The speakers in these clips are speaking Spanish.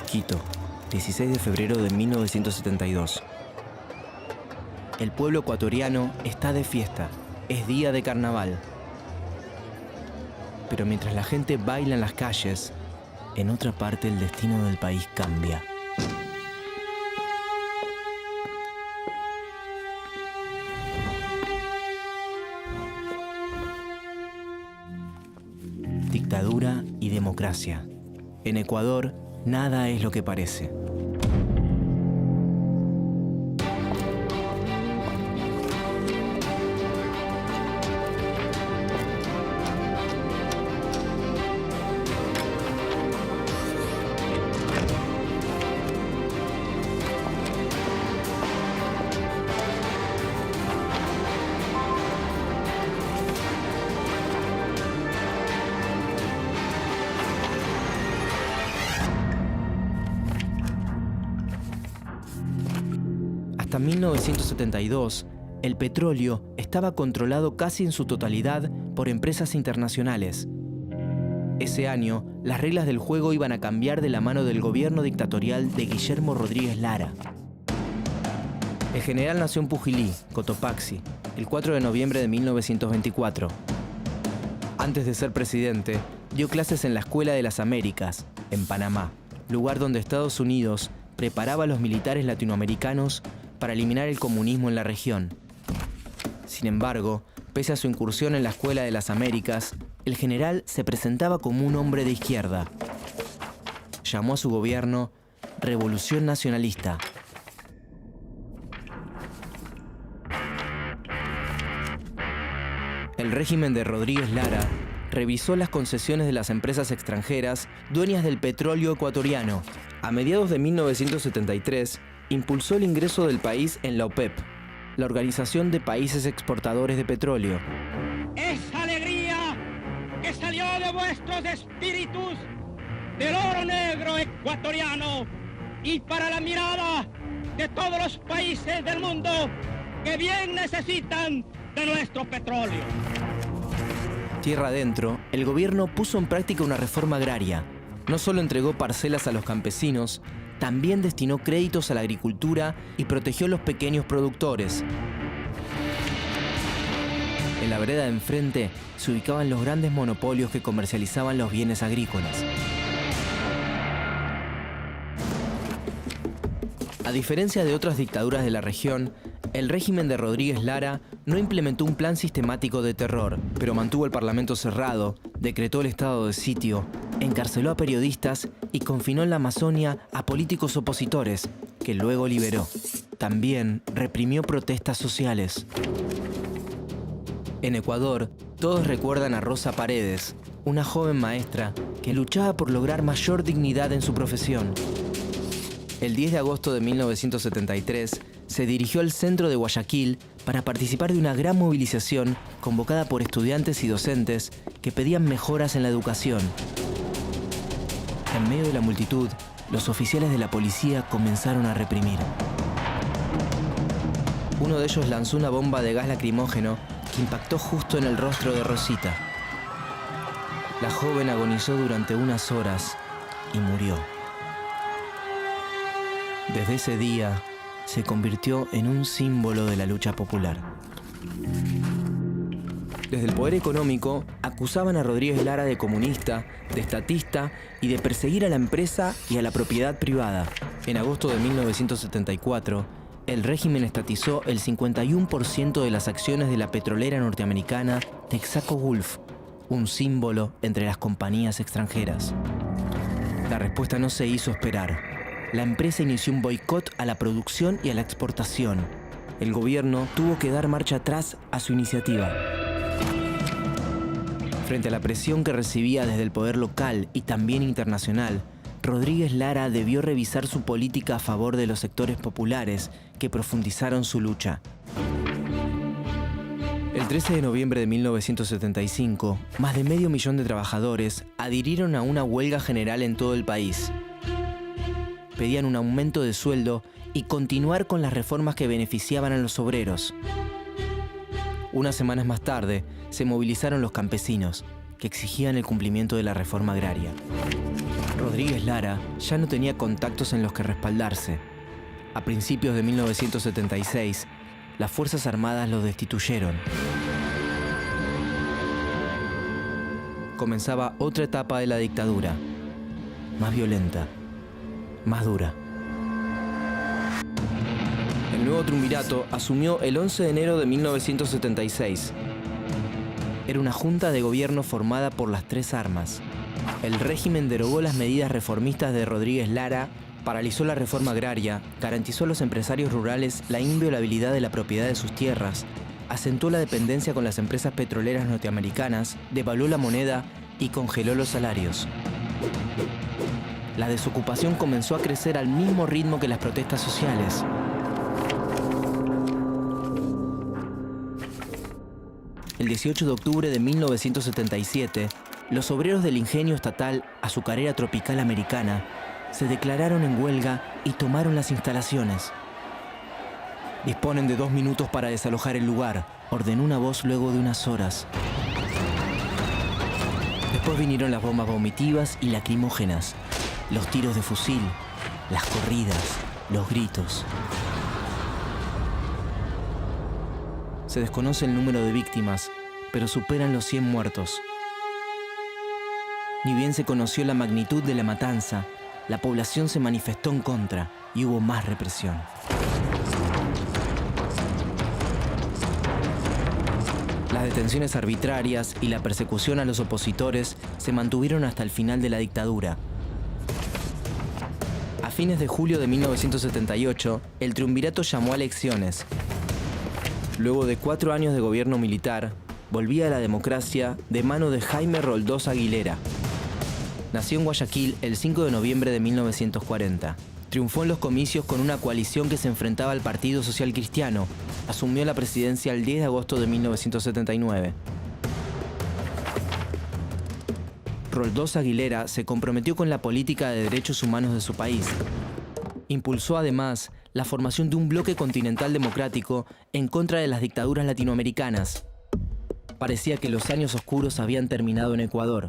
Quito, 16 de febrero de 1972. El pueblo ecuatoriano está de fiesta, es día de carnaval. Pero mientras la gente baila en las calles, en otra parte el destino del país cambia. Dictadura y democracia. En Ecuador, nada es lo que parece. Hasta 1972, el petróleo estaba controlado casi en su totalidad por empresas internacionales. Ese año, las reglas del juego iban a cambiar de la mano del gobierno dictatorial de Guillermo Rodríguez Lara. El general nació en Pujilí, Cotopaxi, el 4 de noviembre de 1924. Antes de ser presidente, dio clases en la Escuela de las Américas, en Panamá, lugar donde Estados Unidos preparaba a los militares latinoamericanos para eliminar el comunismo en la región. Sin embargo, pese a su incursión en la Escuela de las Américas, el general se presentaba como un hombre de izquierda. Llamó a su gobierno Revolución Nacionalista. El régimen de Rodríguez Lara revisó las concesiones de las empresas extranjeras dueñas del petróleo ecuatoriano. A mediados de 1973, impulsó el ingreso del país en la OPEP, la Organización de Países Exportadores de Petróleo. Esa alegría que salió de vuestros espíritus, del oro negro ecuatoriano, y para la mirada de todos los países del mundo que bien necesitan de nuestro petróleo. Tierra adentro, el gobierno puso en práctica una reforma agraria. No solo entregó parcelas a los campesinos, también destinó créditos a la agricultura y protegió a los pequeños productores. En la vereda de enfrente se ubicaban los grandes monopolios que comercializaban los bienes agrícolas. A diferencia de otras dictaduras de la región, el régimen de Rodríguez Lara no implementó un plan sistemático de terror, pero mantuvo el parlamento cerrado, decretó el estado de sitio, encarceló a periodistas y confinó en la Amazonia a políticos opositores, que luego liberó. También reprimió protestas sociales. En Ecuador, todos recuerdan a Rosa Paredes, una joven maestra que luchaba por lograr mayor dignidad en su profesión. El 10 de agosto de 1973, se dirigió al centro de Guayaquil para participar de una gran movilización convocada por estudiantes y docentes que pedían mejoras en la educación. En medio de la multitud, los oficiales de la policía comenzaron a reprimir. Uno de ellos lanzó una bomba de gas lacrimógeno que impactó justo en el rostro de Rosita. La joven agonizó durante unas horas y murió. Desde ese día, se convirtió en un símbolo de la lucha popular. Desde el poder económico, acusaban a Rodríguez Lara de comunista, de estatista y de perseguir a la empresa y a la propiedad privada. En agosto de 1974, el régimen estatizó el 51% de las acciones de la petrolera norteamericana Texaco Gulf, un símbolo entre las compañías extranjeras. La respuesta no se hizo esperar. La empresa inició un boicot a la producción y a la exportación. El gobierno tuvo que dar marcha atrás a su iniciativa. Frente a la presión que recibía desde el poder local y también internacional, Rodríguez Lara debió revisar su política a favor de los sectores populares que profundizaron su lucha. El 13 de noviembre de 1975, más de 500.000 de trabajadores adhirieron a una huelga general en todo el país. Pedían un aumento de sueldo y continuar con las reformas que beneficiaban a los obreros. Unas semanas más tarde, se movilizaron los campesinos, que exigían el cumplimiento de la reforma agraria. Rodríguez Lara ya no tenía contactos en los que respaldarse. A principios de 1976, las Fuerzas Armadas lo destituyeron. Comenzaba otra etapa de la dictadura, más violenta, más dura. El nuevo triunvirato asumió el 11 de enero de 1976. Era una junta de gobierno formada por las tres armas. El régimen derogó las medidas reformistas de Rodríguez Lara, paralizó la reforma agraria, garantizó a los empresarios rurales la inviolabilidad de la propiedad de sus tierras, acentuó la dependencia con las empresas petroleras norteamericanas, devaluó la moneda y congeló los salarios. La desocupación comenzó a crecer al mismo ritmo que las protestas sociales. El 18 de octubre de 1977, los obreros del ingenio estatal Azucarera Tropical Americana se declararon en huelga y tomaron las instalaciones. «Disponen de 2 minutos para desalojar el lugar», ordenó una voz luego de unas horas. Después vinieron las bombas vomitivas y lacrimógenas, los tiros de fusil, las corridas, los gritos. Se desconoce el número de víctimas, pero superan los 100 muertos. Ni bien se conoció la magnitud de la matanza, la población se manifestó en contra y hubo más represión. Las detenciones arbitrarias y la persecución a los opositores se mantuvieron hasta el final de la dictadura. A fines de julio de 1978, el triunvirato llamó a elecciones. Luego de 4 años de gobierno militar, volvía a la democracia de mano de Jaime Roldós Aguilera. Nació en Guayaquil el 5 de noviembre de 1940. Triunfó en los comicios con una coalición que se enfrentaba al Partido Social Cristiano. Asumió la presidencia el 10 de agosto de 1979. Roldós Aguilera se comprometió con la política de derechos humanos de su país. Impulsó además la formación de un bloque continental democrático en contra de las dictaduras latinoamericanas. Parecía que los años oscuros habían terminado en Ecuador,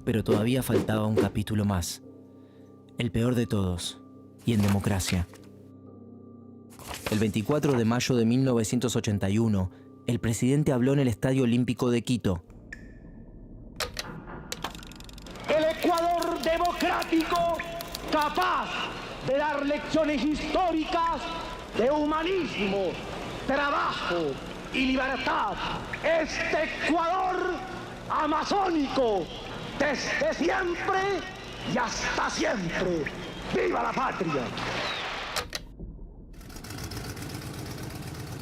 pero todavía faltaba un capítulo más, el peor de todos, y en democracia. El 24 de mayo de 1981, el presidente habló en el Estadio Olímpico de Quito. El Ecuador democrático, capaz de dar lecciones históricas de humanismo, trabajo y libertad. Este Ecuador amazónico, desde siempre y hasta siempre. ¡Viva la patria!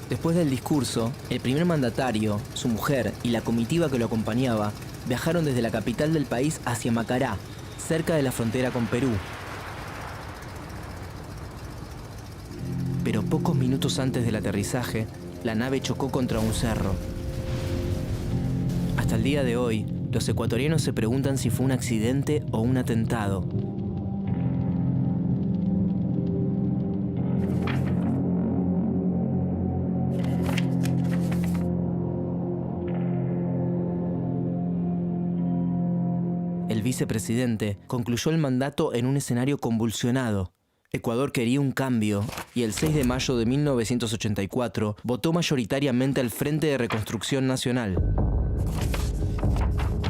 Después del discurso, el primer mandatario, su mujer y la comitiva que lo acompañaba viajaron desde la capital del país hacia Macará, cerca de la frontera con Perú. Pero pocos minutos antes del aterrizaje, la nave chocó contra un cerro. Hasta el día de hoy, los ecuatorianos se preguntan si fue un accidente o un atentado. El vicepresidente concluyó el mandato en un escenario convulsionado. Ecuador quería un cambio y el 6 de mayo de 1984 votó mayoritariamente al Frente de Reconstrucción Nacional.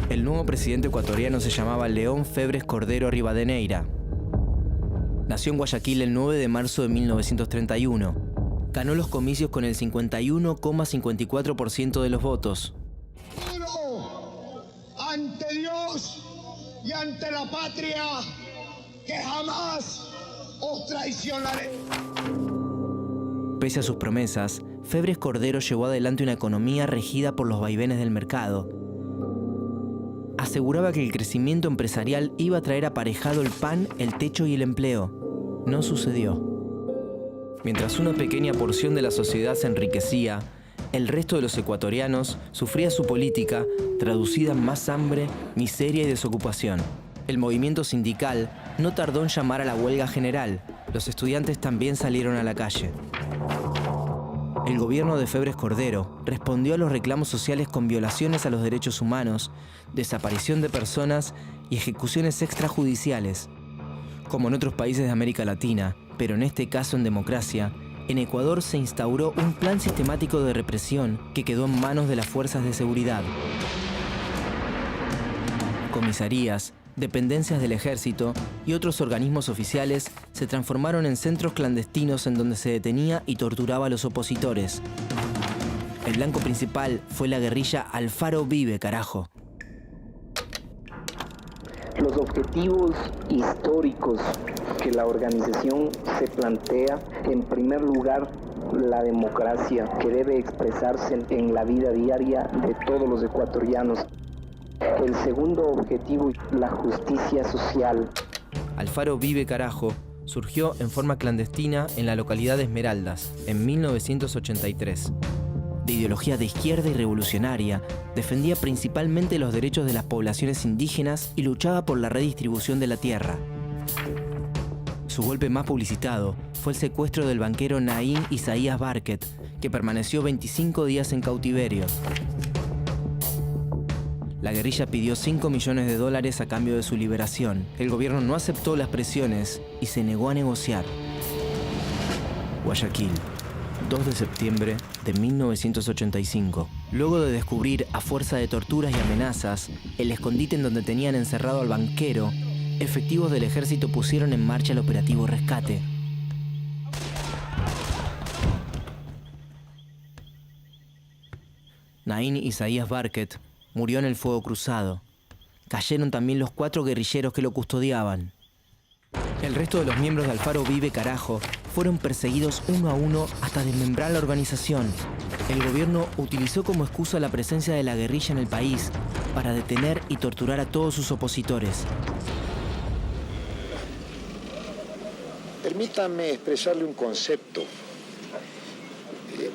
El nuevo presidente ecuatoriano se llamaba León Febres Cordero Rivadeneira. Nació en Guayaquil el 9 de marzo de 1931. Ganó los comicios con el 51,54% de los votos. Juro ante Dios y ante la patria que jamás os traicionaré. Pese a sus promesas, Febres Cordero llevó adelante una economía regida por los vaivenes del mercado. Aseguraba que el crecimiento empresarial iba a traer aparejado el pan, el techo y el empleo. No sucedió. Mientras una pequeña porción de la sociedad se enriquecía, el resto de los ecuatorianos sufría su política, traducida en más hambre, miseria y desocupación. El movimiento sindical no tardó en llamar a la huelga general. Los estudiantes también salieron a la calle. El gobierno de Febres Cordero respondió a los reclamos sociales con violaciones a los derechos humanos, desaparición de personas y ejecuciones extrajudiciales. Como en otros países de América Latina, pero en este caso en democracia, en Ecuador se instauró un plan sistemático de represión que quedó en manos de las fuerzas de seguridad. Comisarías, dependencias del ejército y otros organismos oficiales se transformaron en centros clandestinos en donde se detenía y torturaba a los opositores. El blanco principal fue la guerrilla Alfaro Vive, carajo. Los objetivos históricos que la organización se plantea, en primer lugar, la democracia, que debe expresarse en la vida diaria de todos los ecuatorianos. El segundo objetivo, la justicia social. Alfaro Vive, carajo surgió en forma clandestina en la localidad de Esmeraldas, en 1983. De ideología de izquierda y revolucionaria, defendía principalmente los derechos de las poblaciones indígenas y luchaba por la redistribución de la tierra. Su golpe más publicitado fue el secuestro del banquero Naín Isaías Barket, que permaneció 25 días en cautiverio. La guerrilla pidió $5 millones a cambio de su liberación. El gobierno no aceptó las presiones y se negó a negociar. Guayaquil, 2 de septiembre de 1985. Luego de descubrir, a fuerza de torturas y amenazas, el escondite en donde tenían encerrado al banquero, efectivos del ejército pusieron en marcha el operativo Rescate. Naín Isaías Barket murió en el fuego cruzado. Cayeron también los 4 guerrilleros que lo custodiaban. El resto de los miembros de Alfaro Vive, carajo fueron perseguidos uno a uno hasta desmembrar la organización. El gobierno utilizó como excusa la presencia de la guerrilla en el país para detener y torturar a todos sus opositores. Permítame expresarle un concepto.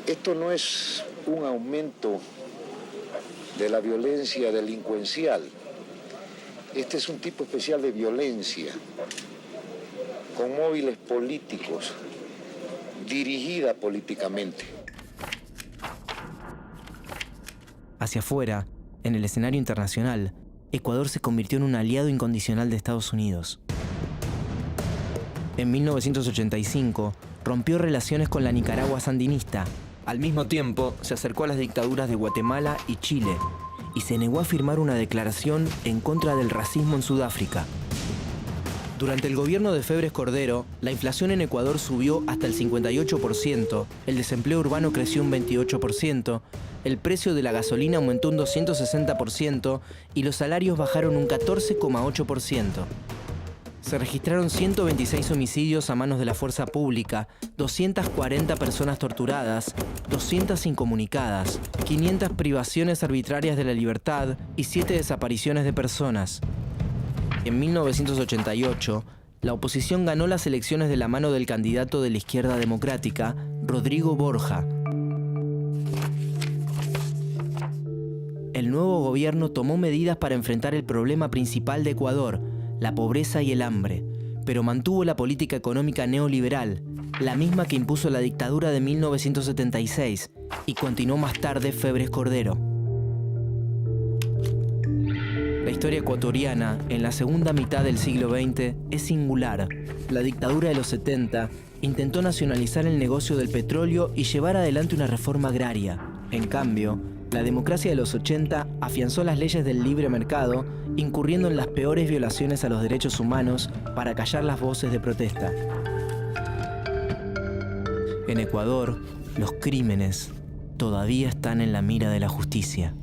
Esto no es un aumento de la violencia delincuencial. Este es un tipo especial de violencia, con móviles políticos, dirigida políticamente. Hacia afuera, en el escenario internacional, Ecuador se convirtió en un aliado incondicional de Estados Unidos. En 1985, rompió relaciones con la Nicaragua sandinista. Al mismo tiempo, se acercó a las dictaduras de Guatemala y Chile y se negó a firmar una declaración en contra del racismo en Sudáfrica. Durante el gobierno de Febres Cordero, la inflación en Ecuador subió hasta el 58%, el desempleo urbano creció un 28%, el precio de la gasolina aumentó un 260% y los salarios bajaron un 14,8%. Se registraron 126 homicidios a manos de la fuerza pública, 240 personas torturadas, 200 incomunicadas, 500 privaciones arbitrarias de la libertad y 7 desapariciones de personas. En 1988, la oposición ganó las elecciones de la mano del candidato de la izquierda democrática, Rodrigo Borja. El nuevo gobierno tomó medidas para enfrentar el problema principal de Ecuador, la pobreza y el hambre, pero mantuvo la política económica neoliberal, la misma que impuso la dictadura de 1976 y continuó más tarde Febres Cordero. La historia ecuatoriana, en la segunda mitad del siglo XX, es singular. La dictadura de los 70 intentó nacionalizar el negocio del petróleo y llevar adelante una reforma agraria. En cambio, la democracia de los 80 afianzó las leyes del libre mercado, incurriendo en las peores violaciones a los derechos humanos para callar las voces de protesta. En Ecuador, los crímenes todavía están en la mira de la justicia.